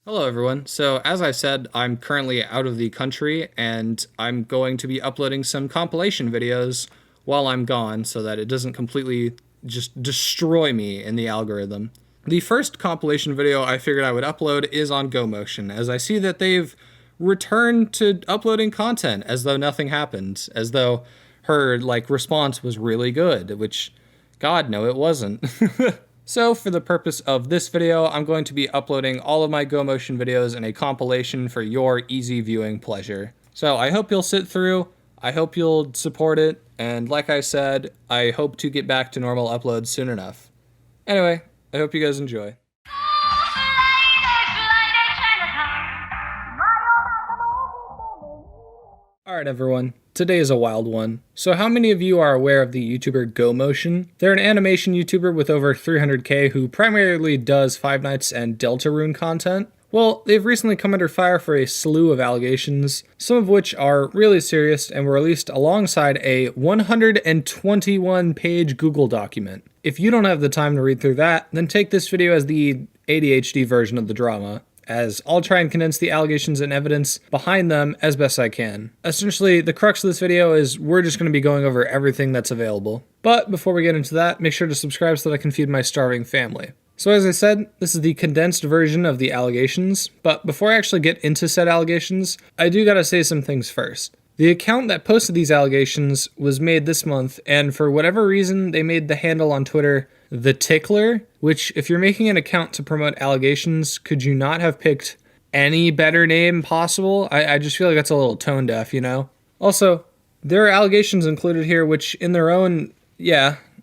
Hello, everyone. So, as I said, I'm currently out of the country and I'm going to be uploading some compilation videos while I'm gone so that it doesn't completely just destroy me in the algorithm. The first compilation video I figured I would upload is on Gomotion, as I see that they've returned to uploading content as though nothing happened, as though her response was really good, which God no it wasn't. So for the purpose of this video, I'm going to be uploading all of my Gomotion videos in a compilation for your easy viewing pleasure. So I hope you'll sit through, I hope you'll support it, and like I said, I hope to get back to normal uploads soon enough. Anyway, I hope you guys enjoy. Alright everyone, today is a wild one. So how many of you are aware of the YouTuber Gomotion? They're an animation YouTuber with over 300k who primarily does Five Nights and Deltarune content. Well, they've recently come under fire for a slew of allegations, some of which are really serious and were released alongside a 121-page Google document. If you don't have the time to read through that, then take this video as the ADHD version of the drama, as I'll try and condense the allegations and evidence behind them as best I can. Essentially, the crux of this video is we're just going to be going over everything that's available. But before we get into that, make sure to subscribe so that I can feed my starving family. So as I said, this is the condensed version of the allegations, but before I actually get into said allegations, I do gotta say some things first. The account that posted these allegations was made this month, and for whatever reason, they made the handle on Twitter The Tickler, which, if you're making an account to promote allegations, could you not have picked any better name possible? I just feel like that's a little tone deaf, you know? Also, there are allegations included here which, in their own,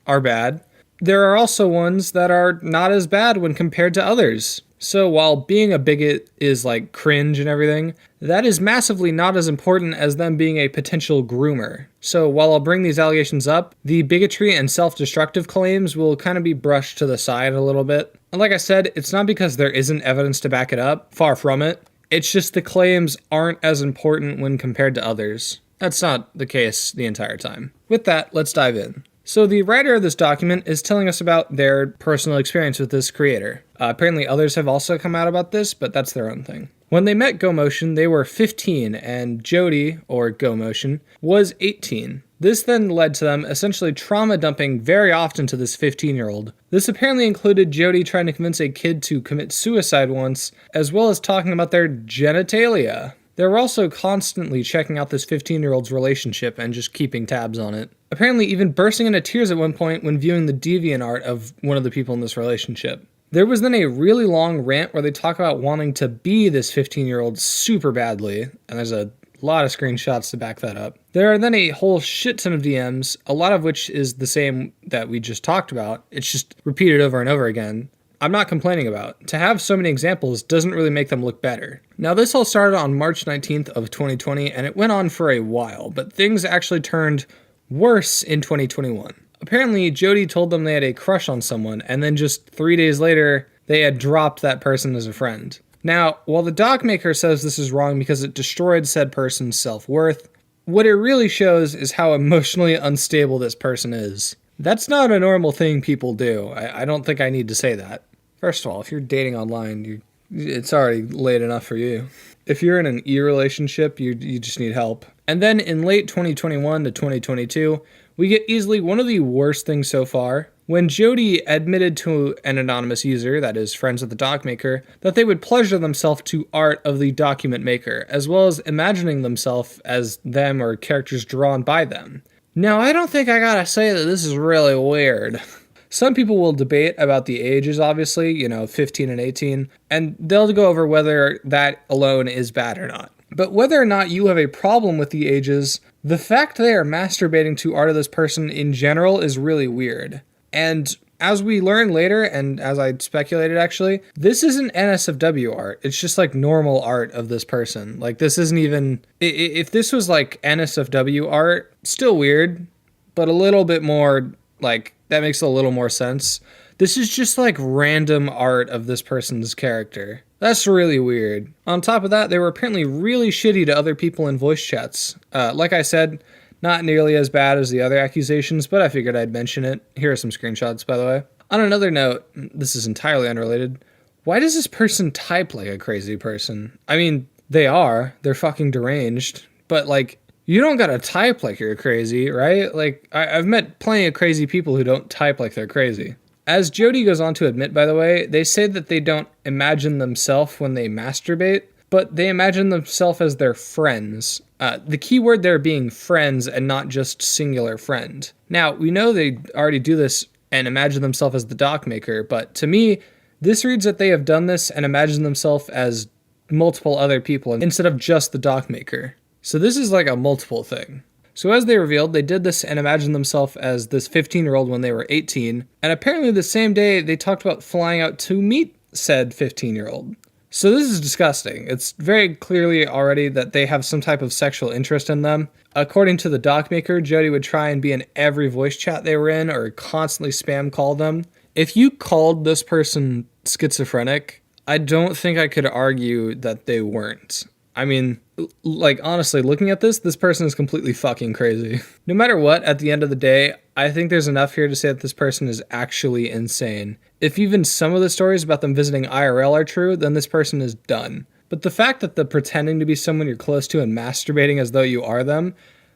are bad. There are also ones that are not as bad when compared to others. So while being a bigot is like cringe and everything, that is massively not as important as them being a potential groomer. So while I'll bring these allegations up, the bigotry and self-destructive claims will kind of be brushed to the side a little bit. And like I said, it's not because there isn't evidence to back it up, far from it. It's just the claims aren't as important when compared to others. That's not the case the entire time. With that, let's dive in. So the writer of this document is telling us about their personal experience with this creator. Apparently others have also come out about this, but that's their own thing. When they met Gomotion, they were 15, and Jody, or Gomotion, was 18. This then led to them essentially trauma dumping very often to this 15-year-old. This apparently included Jody trying to convince a kid to commit suicide once, as well as talking about their genitalia. They were also constantly checking out this 15-year-old's relationship and just keeping tabs on it. Apparently even bursting into tears at one point when viewing the DeviantArt of one of the people in this relationship. There was then a really long rant where they talk about wanting to be this 15-year-old super badly, and there's a lot of screenshots to back that up. There are then a whole shit ton of DMs, a lot of which is the same that we just talked about. It's just repeated over and over again. I'm not complaining about. To have so many examples doesn't really make them look better. Now this all started on March 19th of 2020 and it went on for a while, but things actually turned worse in 2021. Apparently Jody told them they had a crush on someone and then just 3 days later they had dropped that person as a friend. Now, while the doc maker says this is wrong because it destroyed said person's self-worth, what it really shows is how emotionally unstable this person is. That's not a normal thing people do. I don't think I need to say that. First of all, if you're dating online, it's already late enough for you. If you're in an e-relationship, you just need help. And then in late 2021 to 2022, we get easily one of the worst things so far, when Jody admitted to an anonymous user, that is friends with the doc maker, that they would pleasure themselves to art of the document maker, as well as imagining themselves as them or characters drawn by them. Now, I don't think I gotta say that this is really weird. Some people will debate about the ages, obviously, 15 and 18, and they'll go over whether that alone is bad or not. But whether or not you have a problem with the ages, the fact they are masturbating to art of this person in general is really weird. And as we learn later, and as I speculated actually, this isn't NSFW art. It's just like normal art of this person. Like this isn't even, if this was like NSFW art, still weird, but a little bit more like, that makes a little more sense. This is just like random art of this person's character. That's really weird. On top of that, they were apparently really shitty to other people in voice chats. Like I said, not nearly as bad as the other accusations, but I figured I'd mention it. Here are some screenshots, by the way. On another note, this is entirely unrelated. why does this person type like a crazy person? I mean, they're fucking deranged, but like, you don't gotta type like you're crazy, right? Like, I've met plenty of crazy people who don't type like they're crazy. As Jody goes on to admit, by the way, they say that they don't imagine themselves when they masturbate, but they imagine themselves as their friends. The key word there being friends and not just singular friend. Now, we know they already do this and imagine themselves as the dock maker, but to me, this reads that they have done this and imagine themselves as multiple other people instead of just the dock maker. So this is like a multiple thing. So as they revealed, they did this and imagined themselves as this 15-year-old when they were 18, and apparently the same day they talked about flying out to meet said 15-year-old. So this is disgusting. It's very clearly already that they have some type of sexual interest in them. According to the dock maker, Jody would try and be in every voice chat they were in or constantly spam call them. If you called this person schizophrenic, I don't think I could argue that they weren't. I mean, like, honestly, looking at this person is completely fucking crazy. No matter what, at the end of the day, I think there's enough here to say that this person is actually insane. If even some of the stories about them visiting IRL are true, then this person is done. But the fact that the pretending to be someone you're close to and masturbating as though you are them,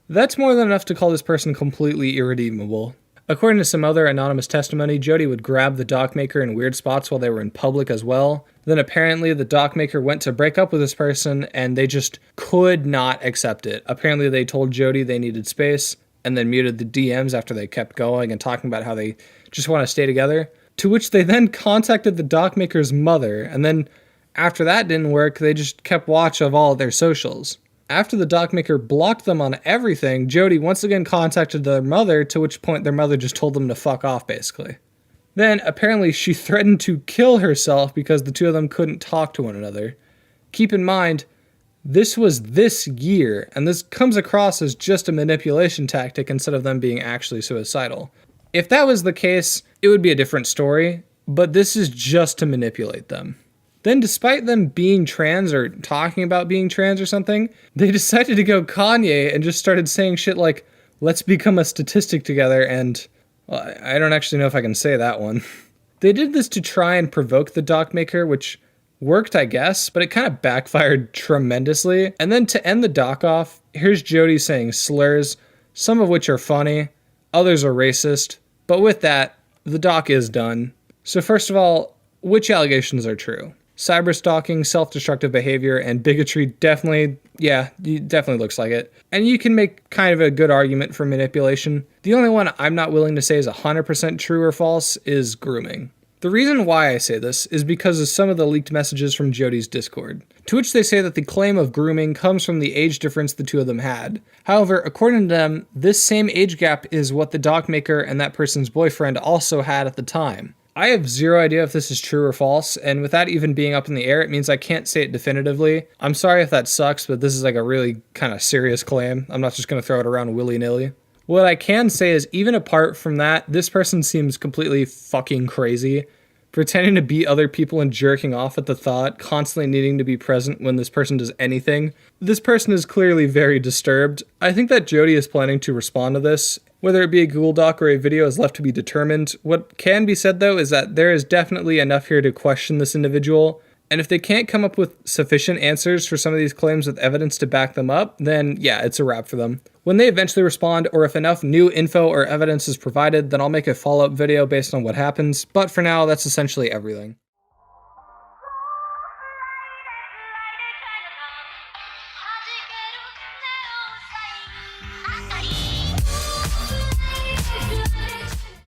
that's more than enough to call this person completely irredeemable. According to some other anonymous testimony, Jody would grab the dock maker in weird spots while they were in public as well. Then apparently the dock maker went to break up with this person and they just could not accept it. Apparently they told Jody they needed space and then muted the DMs after they kept going and talking about how they just want to stay together. To which they then contacted the dock maker's mother, and then after that didn't work, they just kept watch of all of their socials. After the dock maker blocked them on everything, Jody once again contacted their mother, to which point their mother just told them to fuck off, basically. Then, apparently, she threatened to kill herself because the two of them couldn't talk to one another. Keep in mind, this was this year, and this comes across as just a manipulation tactic instead of them being actually suicidal. If that was the case, it would be a different story, but this is just to manipulate them. Then, despite them being trans or talking about being trans or something, they decided to go Kanye and just started saying shit like, let's become a statistic together, and well, I don't actually know if I can say that one. They did this to try and provoke the dock maker, which worked, I guess, but it kind of backfired tremendously. And then to end the dock off, here's Jody saying slurs, some of which are funny, others are racist. But with that, the dock is done. So first of all, which allegations are true? Cyberstalking, self-destructive behavior, and bigotry definitely looks like it. And you can make kind of a good argument for manipulation. The only one I'm not willing to say is 100% true or false is grooming. The reason why I say this is because of some of the leaked messages from Jody's Discord, to which they say that the claim of grooming comes from the age difference the two of them had. However, according to them, this same age gap is what the dock maker and that person's boyfriend also had at the time. I have zero idea if this is true or false, and with that even being up in the air, it means I can't say it definitively. I'm sorry if that sucks, but this is like a really kind of serious claim. I'm not just going to throw it around willy-nilly. What I can say is, even apart from that, this person seems completely fucking crazy. Pretending to beat other people and jerking off at the thought, constantly needing to be present when this person does anything. This person is clearly very disturbed. I think that Jody is planning to respond to this. Whether it be a Google Doc or a video is left to be determined. What can be said, though, is that there is definitely enough here to question this individual. And if they can't come up with sufficient answers for some of these claims with evidence to back them up, then yeah, it's a wrap for them. When they eventually respond, or if enough new info or evidence is provided, then I'll make a follow-up video based on what happens. But for now, that's essentially everything.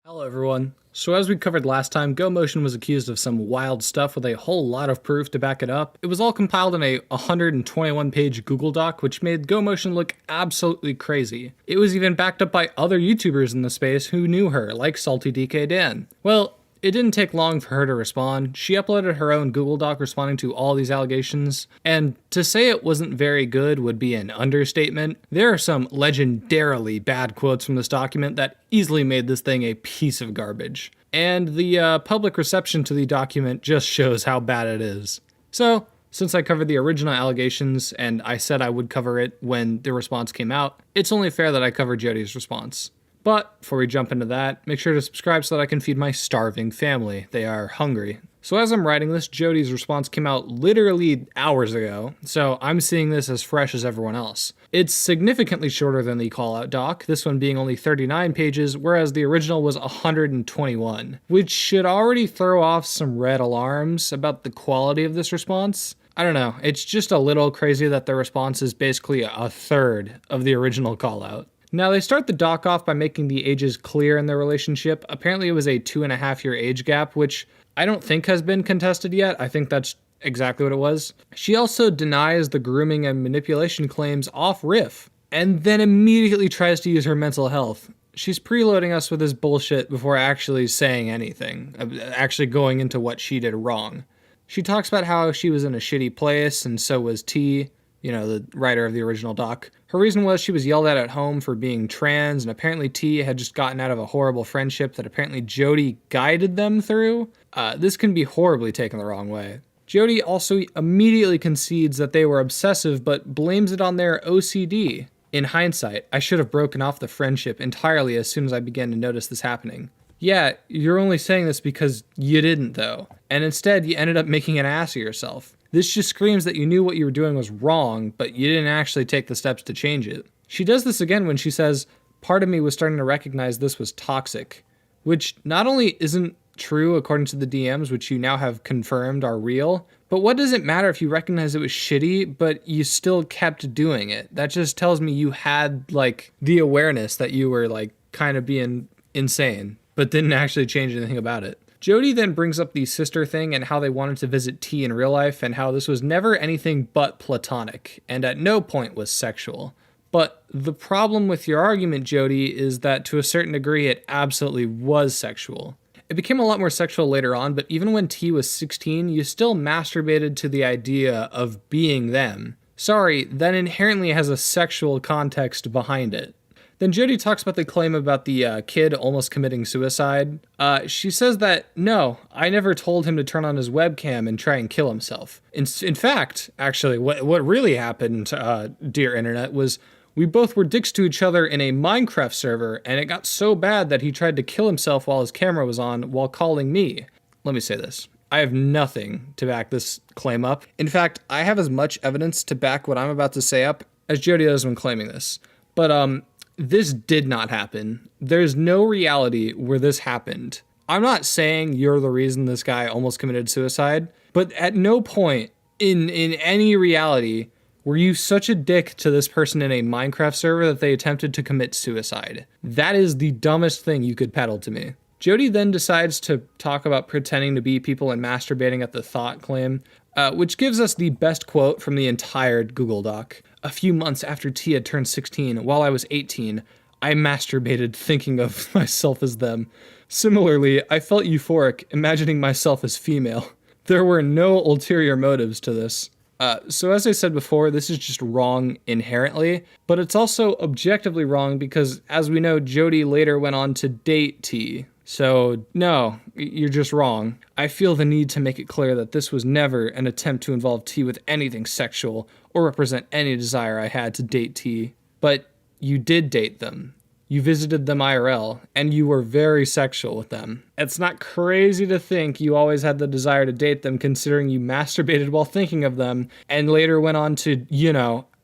Hello everyone. So as we covered last time, Gomotion was accused of some wild stuff with a whole lot of proof to back it up. It was all compiled in a 121-page Google Doc, which made Gomotion look absolutely crazy. It was even backed up by other YouTubers in the space who knew her, like Salty DK Dan. Well, it didn't take long for her to respond. She uploaded her own Google Doc responding to all these allegations, and to say it wasn't very good would be an understatement. There are some legendarily bad quotes from this document that easily made this thing a piece of garbage. And the public reception to the document just shows how bad it is. So, since I covered the original allegations and I said I would cover it when the response came out, it's only fair that I cover Jody's response. But before we jump into that, make sure to subscribe so that I can feed my starving family. They are hungry. So as I'm writing this, Jody's response came out literally hours ago, so I'm seeing this as fresh as everyone else. It's significantly shorter than the callout doc, this one being only 39 pages, whereas the original was 121, which should already throw off some red alarms about the quality of this response. I don't know, it's just a little crazy that the response is basically a third of the original callout. Now, they start the doc off by making the ages clear in their relationship. Apparently it was a 2.5-year age gap, which I don't think has been contested yet. I think that's exactly what it was. She also denies the grooming and manipulation claims off riff, and then immediately tries to use her mental health. She's preloading us with this bullshit before actually saying anything, actually going into what she did wrong. She talks about how she was in a shitty place, and so was T, the writer of the original doc. Her reason was she was yelled at home for being trans, and apparently T had just gotten out of a horrible friendship that apparently Jody guided them through. This can be horribly taken the wrong way. Jody also immediately concedes that they were obsessive, but blames it on their OCD. In hindsight, I should have broken off the friendship entirely as soon as I began to notice this happening. Yeah, you're only saying this because you didn't, though, and instead you ended up making an ass of yourself. This just screams that you knew what you were doing was wrong, but you didn't actually take the steps to change it. She does this again when she says, "Part of me was starting to recognize this was toxic," which not only isn't true according to the DMs, which you now have confirmed are real, but what does it matter if you recognize it was shitty, but you still kept doing it? That just tells me you had, the awareness that you were, kind of being insane, but didn't actually change anything about it. Jody then brings up the sister thing and how they wanted to visit T in real life and how this was never anything but platonic and at no point was sexual. But the problem with your argument, Jody, is that to a certain degree it absolutely was sexual. It became a lot more sexual later on, but even when T was 16, you still masturbated to the idea of being them. Sorry, that inherently has a sexual context behind it. Then Jody talks about the claim about the kid almost committing suicide. She says that, no, I never told him to turn on his webcam and try and kill himself. In fact, actually, what really happened, dear internet, was we both were dicks to each other in a Minecraft server, and it got so bad that he tried to kill himself while his camera was on while calling me. Let me say this. I have nothing to back this claim up. In fact, I have as much evidence to back what I'm about to say up as Jody does when claiming this. But, this did not happen. There's no reality where this happened. I'm not saying you're the reason this guy almost committed suicide, but at no point in any reality were you such a dick to this person in a Minecraft server that they attempted to commit suicide. That is the dumbest thing you could peddle to me. Jody then decides to talk about pretending to be people and masturbating at the thought claim, which gives us the best quote from the entire Google Doc. A few months after T had turned 16, while I was 18, I masturbated thinking of myself as them. Similarly, I felt euphoric, imagining myself as female. There were no ulterior motives to this. So as I said before, this is just wrong inherently, but it's also objectively wrong because, as we know, Jody later went on to date T. So, no, you're just wrong. I feel the need to make it clear that this was never an attempt to involve T with anything sexual or represent any desire I had to date T. But you did date them. You visited them IRL, and you were very sexual with them. It's not crazy to think you always had the desire to date them considering you masturbated while thinking of them, and later went on to,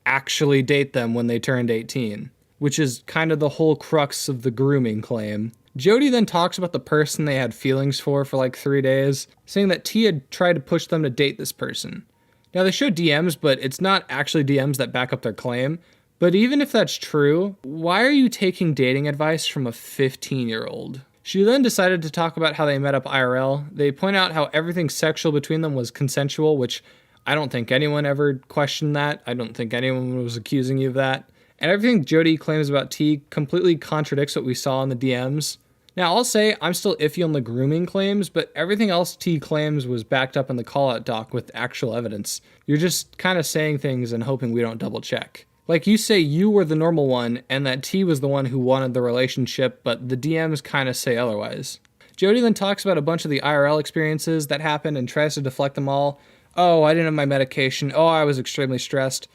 actually date them when they turned 18. Which is kind of the whole crux of the grooming claim. Jody then talks about the person they had feelings for 3 days, saying that T had tried to push them to date this person. Now they show DMs, but it's not actually DMs that back up their claim. But even if that's true, why are you taking dating advice from a 15-year-old? She then decided to talk about how they met up IRL. They point out how everything sexual between them was consensual, which I don't think anyone ever questioned that. I don't think anyone was accusing you of that. And everything Jody claims about T completely contradicts what we saw in the DMs. Now, I'll say I'm still iffy on the grooming claims, but everything else T claims was backed up in the call-out doc with actual evidence. You're just kind of saying things and hoping we don't double-check. Like, you say you were the normal one, and that T was the one who wanted the relationship, but the DMs kind of say otherwise. Jody then talks about a bunch of the IRL experiences that happened and tries to deflect them all. Oh, I didn't have my medication. Oh, I was extremely stressed.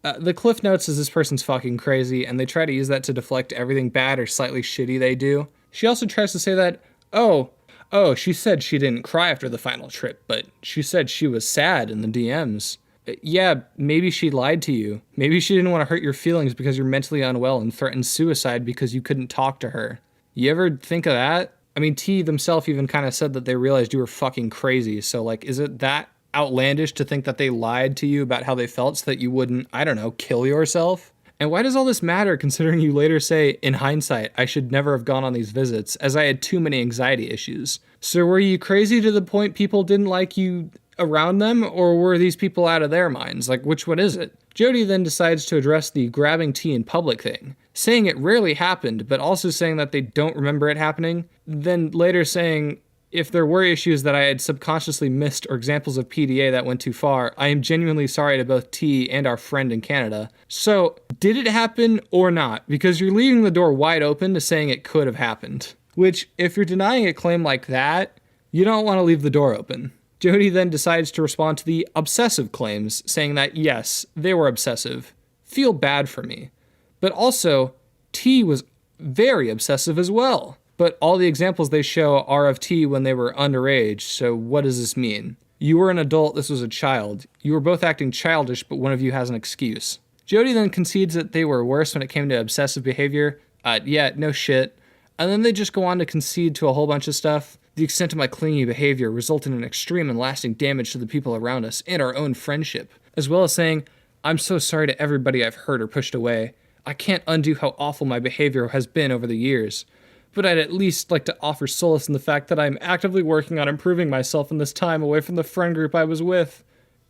The Cliff Notes is this person's fucking crazy, and they try to use that to deflect everything bad or slightly shitty they do. She also tries to say that, oh, Oh, she said she didn't cry after the final trip, but she said she was sad in the DMs. Yeah, maybe she lied to you. Maybe she didn't want to hurt your feelings because you're mentally unwell and threatened suicide because you couldn't talk to her. You ever think of that? I mean, T themselves even kind of said that they realized you were fucking crazy. So, like, is it that outlandish to think that they lied to you about how they felt so that you wouldn't, I don't know, kill yourself? And why does all this matter considering you later say, in hindsight, I should never have gone on these visits as I had too many anxiety issues? So were you crazy to the point people didn't like you around them, or were these people out of their minds? Like, which one is it? Jody then decides to address the grabbing T in public thing, saying it rarely happened, but also saying that they don't remember it happening, then later saying, if there were issues that I had subconsciously missed or examples of PDA that went too far, I am genuinely sorry to both T and our friend in Canada. So, did it happen or not? Because you're leaving the door wide open to saying it could have happened. Which, if you're denying a claim like that, you don't want to leave the door open. Jody then decides to respond to the obsessive claims, saying that yes, they were obsessive. Feel bad for me. But also, T was very obsessive as well. But all the examples they show are of T when they were underage, so what does this mean? You were an adult, this was a child. You were both acting childish, but one of you has an excuse. Jody then concedes that they were worse when it came to obsessive behavior. Yeah, no shit. And then they just go on to concede to a whole bunch of stuff. The extent of my clingy behavior resulted in extreme and lasting damage to the people around us and our own friendship, as well as saying, I'm so sorry to everybody I've hurt or pushed away. I can't undo how awful my behavior has been over the years. But I'd at least like to offer solace in the fact that I'm actively working on improving myself in this time away from the friend group I was with.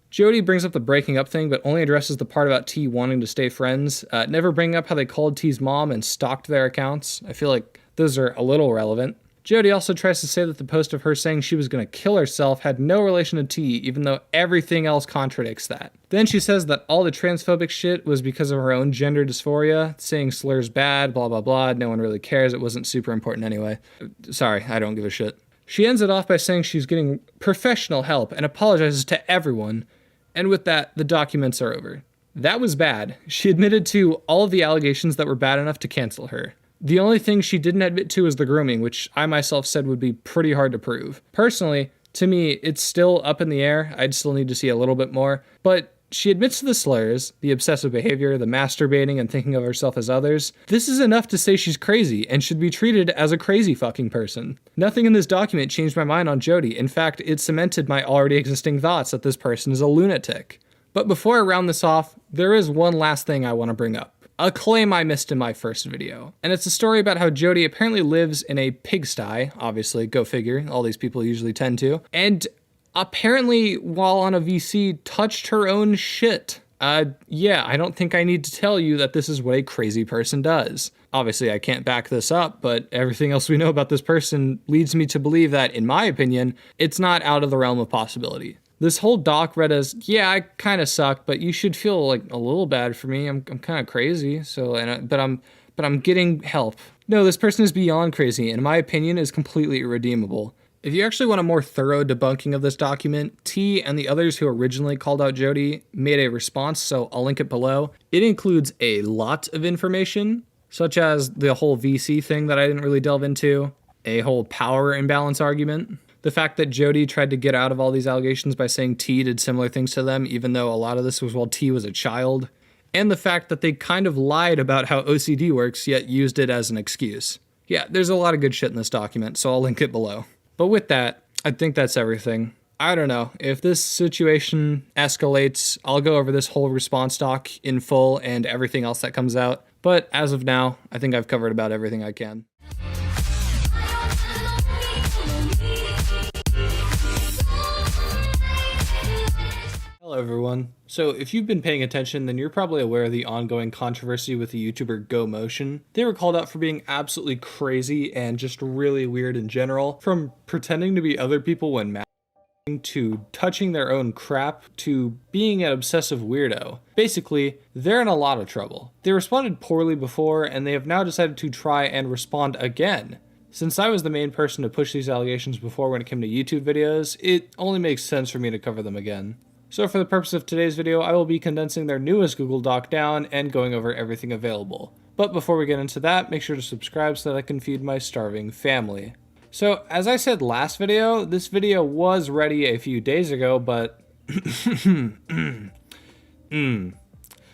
Jody brings up the breaking up thing, but only addresses the part about T wanting to stay friends, never bringing up how they called T's mom and stalked their accounts. I feel like those are a little relevant. Jody also tries to say that the post of her saying she was going to kill herself had no relation to T, even though everything else contradicts that. Then she says that all the transphobic shit was because of her own gender dysphoria, saying slurs bad, blah blah blah, no one really cares, it wasn't super important anyway. Sorry, I don't give a shit. She ends it off by saying she's getting professional help and apologizes to everyone, and with that, the documents are over. That was bad. She admitted to all of the allegations that were bad enough to cancel her. The only thing she didn't admit to was the grooming, which I myself said would be pretty hard to prove. Personally, to me, it's still up in the air. I'd still need to see a little bit more. But she admits to the slurs, the obsessive behavior, the masturbating and thinking of herself as others. This is enough to say she's crazy and should be treated as a crazy fucking person. Nothing in this document changed my mind on Jody. In fact, it cemented my already existing thoughts that this person is a lunatic. But before I round this off, there is one last thing I want to bring up. A claim I missed in my first video. And it's a story about how Jody apparently lives in a pigsty, obviously, go figure, all these people usually tend to, and apparently, while on a VC, touched her own shit. Yeah, I don't think I need to tell you that this is what a crazy person does. Obviously, I can't back this up, but everything else we know about this person leads me to believe that, in my opinion, it's not out of the realm of possibility. This whole doc read as, yeah, I kind of suck, but you should feel like a little bad for me. I'm kind of crazy, but I'm getting help. No, this person is beyond crazy, and in my opinion is completely irredeemable. If you actually want a more thorough debunking of this document, T and the others who originally called out Jody made a response, so I'll link it below. It includes a lot of information, such as the whole VC thing that I didn't really delve into, a whole power imbalance argument, the fact that Jody tried to get out of all these allegations by saying T did similar things to them, even though a lot of this was while T was a child, and the fact that they kind of lied about how OCD works, yet used it as an excuse. Yeah, there's a lot of good shit in this document, so I'll link it below. But with that, I think that's everything. I don't know, if this situation escalates, I'll go over this whole response doc in full and everything else that comes out, but as of now, I think I've covered about everything I can. Hello everyone. So if you've been paying attention, then you're probably aware of the ongoing controversy with the YouTuber Gomotion. They were called out for being absolutely crazy and just really weird in general, from pretending to be other people when masturbating, to touching their own crap, to being an obsessive weirdo. Basically, they're in a lot of trouble. They responded poorly before, and they have now decided to try and respond again. Since I was the main person to push these allegations before when it came to YouTube videos, it only makes sense for me to cover them again. So for the purpose of today's video, I will be condensing their newest Google Doc down and going over everything available. But before we get into that, make sure to subscribe so that I can feed my starving family. So, as I said last video, this video was ready a few days ago, but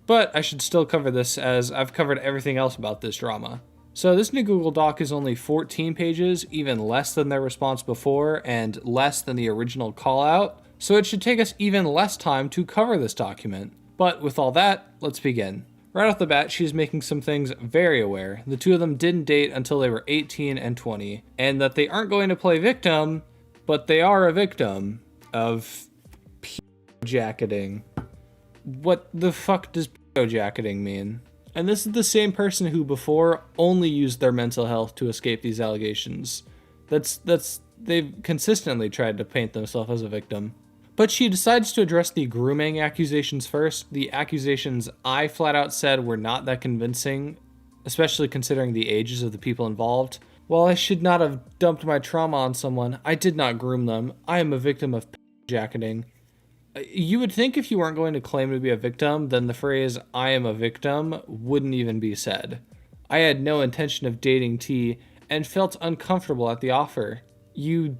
but I should still cover this as I've covered everything else about this drama. So this new Google Doc is only 14 pages, even less than their response before, and less than the original call out, so it should take us even less time to cover this document. But with all that, let's begin. Right off the bat, she's making some things very aware. The two of them didn't date until they were 18 and 20, and that they aren't going to play victim, but they are a victim of jacketing. What the fuck does jacketing mean? And this is the same person who before only used their mental health to escape these allegations. They've consistently tried to paint themselves as a victim. But she decides to address the grooming accusations first. The accusations I flat out said were not that convincing, especially considering the ages of the people involved. While I should not have dumped my trauma on someone, I did not groom them. I am a victim of jacketing. You would think if you weren't going to claim to be a victim, then the phrase, I am a victim, wouldn't even be said. I had no intention of dating T and felt uncomfortable at the offer. You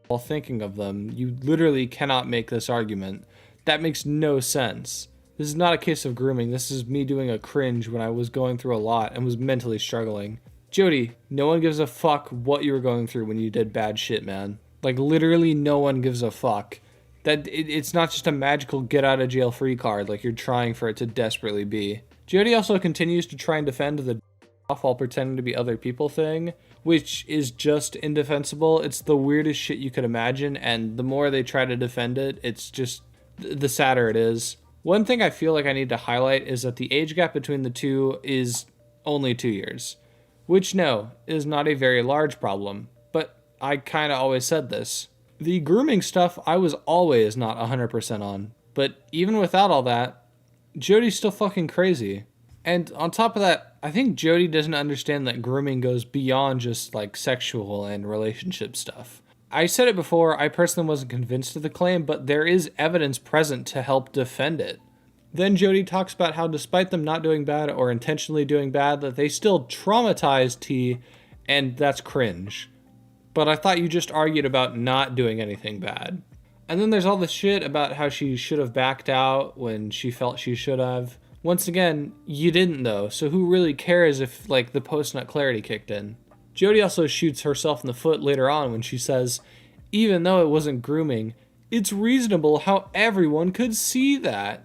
while thinking of them, you literally cannot make this argument. That makes no sense. This is not a case of grooming. This is me doing a cringe when I was going through a lot and was mentally struggling. Jody, no one gives a fuck what you were going through when you did bad shit, man. Like, literally no one gives a fuck. It's not just a magical get out of jail free card like you're trying for it to desperately be. Jody also continues to try and defend the while pretending to be other people thing, which is just indefensible. It's the weirdest shit you could imagine, and the more they try to defend it, it's just the sadder it is. One thing I feel like I need to highlight is that the age gap between the two is only 2 years, which no, is not a very large problem, but I kinda always said this. The grooming stuff I was always not 100% on, but even without all that, Jody's still fucking crazy. And on top of that, I think Jody doesn't understand that grooming goes beyond just like sexual and relationship stuff. I said it before, I personally wasn't convinced of the claim, but there is evidence present to help defend it. Then Jody talks about how despite them not doing bad or intentionally doing bad, that they still traumatized T, and that's cringe. But I thought you just argued about not doing anything bad. And then there's all this shit about how she should have backed out when she felt she should have. Once again, you didn't though, so who really cares if, like, the post-nut clarity kicked in? Jody also shoots herself in the foot later on when she says, even though it wasn't grooming, it's reasonable how everyone could see that.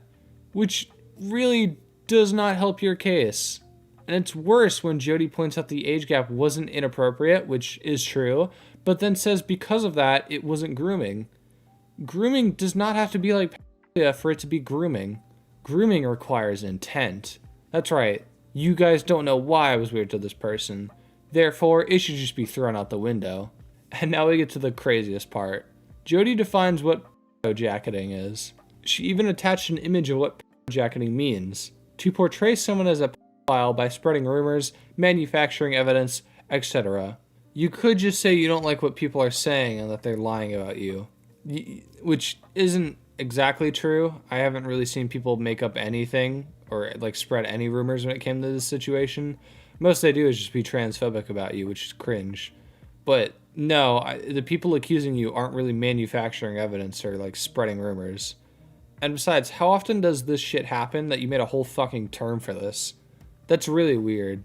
Which really does not help your case. And it's worse when Jody points out the age gap wasn't inappropriate, which is true, but then says because of that, it wasn't grooming. Grooming does not have to be like for it to be grooming. Grooming requires intent. That's right, you guys don't know why I was weird to this person. Therefore, it should just be thrown out the window. And now we get to the craziest part. Jody defines what jacketing is. She even attached an image of what jacketing means. To portray someone as a by spreading rumors, manufacturing evidence, etc. You could just say you don't like what people are saying and that they're lying about you. Which isn't exactly true. I haven't really seen people make up anything or like spread any rumors when it came to this situation. Most they do is just be transphobic about you, which is cringe. But no, the people accusing you aren't really manufacturing evidence or like spreading rumors. And besides, how often does this shit happen that you made a whole fucking term for this? That's really weird.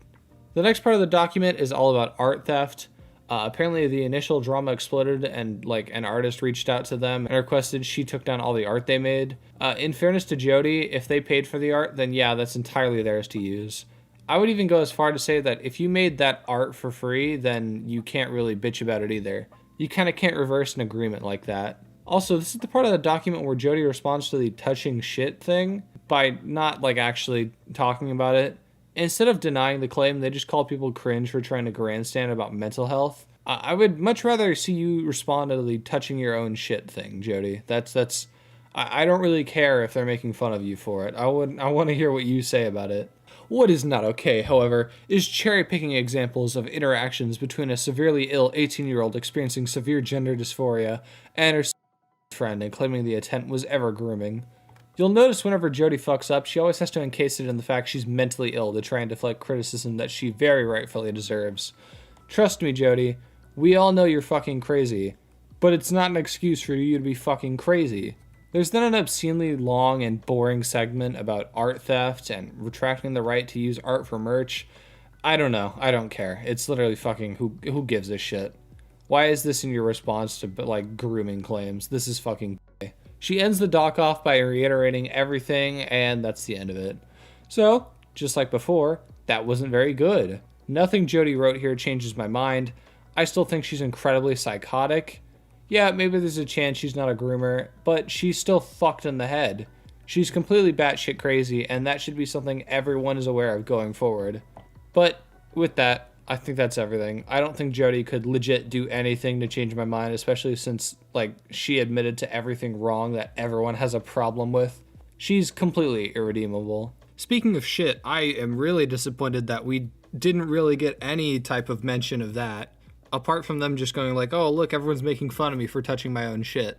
The next part of the document is all about art theft. Apparently the initial drama exploded and like an artist reached out to them and requested she took down all the art they made. In fairness to Jody, if they paid for the art, then yeah, that's entirely theirs to use. I would even go as far to say that if you made that art for free, then you can't really bitch about it either. You kind of can't reverse an agreement like that. Also, this is the part of the document where Jody responds to the touching shit thing by not like actually talking about it. Instead of denying the claim, they just call people cringe for trying to grandstand about mental health. I would much rather see you respond to the touching your own shit thing, Jody. I don't really care if they're making fun of you for it. I want to hear what you say about it. What is not okay, however, is cherry-picking examples of interactions between a severely ill 18-year-old experiencing severe gender dysphoria and her friend and claiming the intent was ever grooming. You'll notice whenever Jody fucks up, she always has to encase it in the fact she's mentally ill to try and deflect criticism that she very rightfully deserves. Trust me, Jody, We all know you're fucking crazy, but it's not an excuse for you to be fucking crazy. There's then an obscenely long and boring segment about art theft and retracting the right to use art for merch. I don't know. I don't care. It's literally fucking who gives a shit. Why is this in your response to like grooming claims? This is fucking gay. She ends the doc off by reiterating everything, and that's the end of it. So, just like before, that wasn't very good. Nothing Jody wrote here changes my mind. I still think she's incredibly psychotic. Yeah, maybe there's a chance she's not a groomer, but she's still fucked in the head. She's completely batshit crazy, and that should be something everyone is aware of going forward. But with that, I think that's everything. I don't think Jody could legit do anything to change my mind, especially since, like, she admitted to everything wrong that everyone has a problem with. She's completely irredeemable. Speaking of shit, I am really disappointed that we didn't really get any type of mention of that. Apart from them just going like, oh, look, everyone's making fun of me for touching my own shit.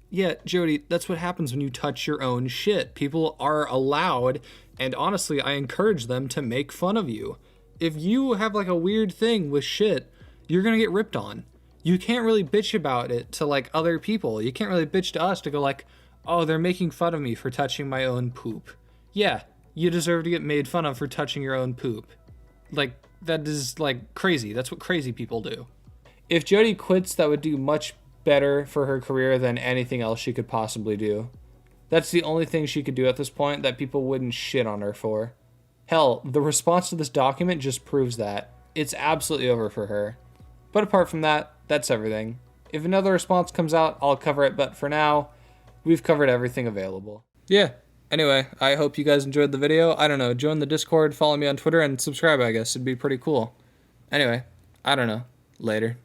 Yeah, Jody, that's what happens when you touch your own shit. People are allowed, and honestly, I encourage them to make fun of you. If you have like a weird thing with shit, you're gonna get ripped on. You can't really bitch about it to like other people. You can't really bitch to us to go like, oh, they're making fun of me for touching my own poop. Yeah, you deserve to get made fun of for touching your own poop. Like, that is like crazy. That's what crazy people do. If Jody quits, that would do much better for her career than anything else she could possibly do. That's the only thing she could do at this point that people wouldn't shit on her for. Hell, the response to this document just proves that. It's absolutely over for her. But apart from that, that's everything. If another response comes out, I'll cover it, but for now, we've covered everything available. Yeah. Anyway, I hope you guys enjoyed the video. I don't know, join the Discord, follow me on Twitter, and subscribe, I guess. It'd be pretty cool. Anyway, I don't know. Later.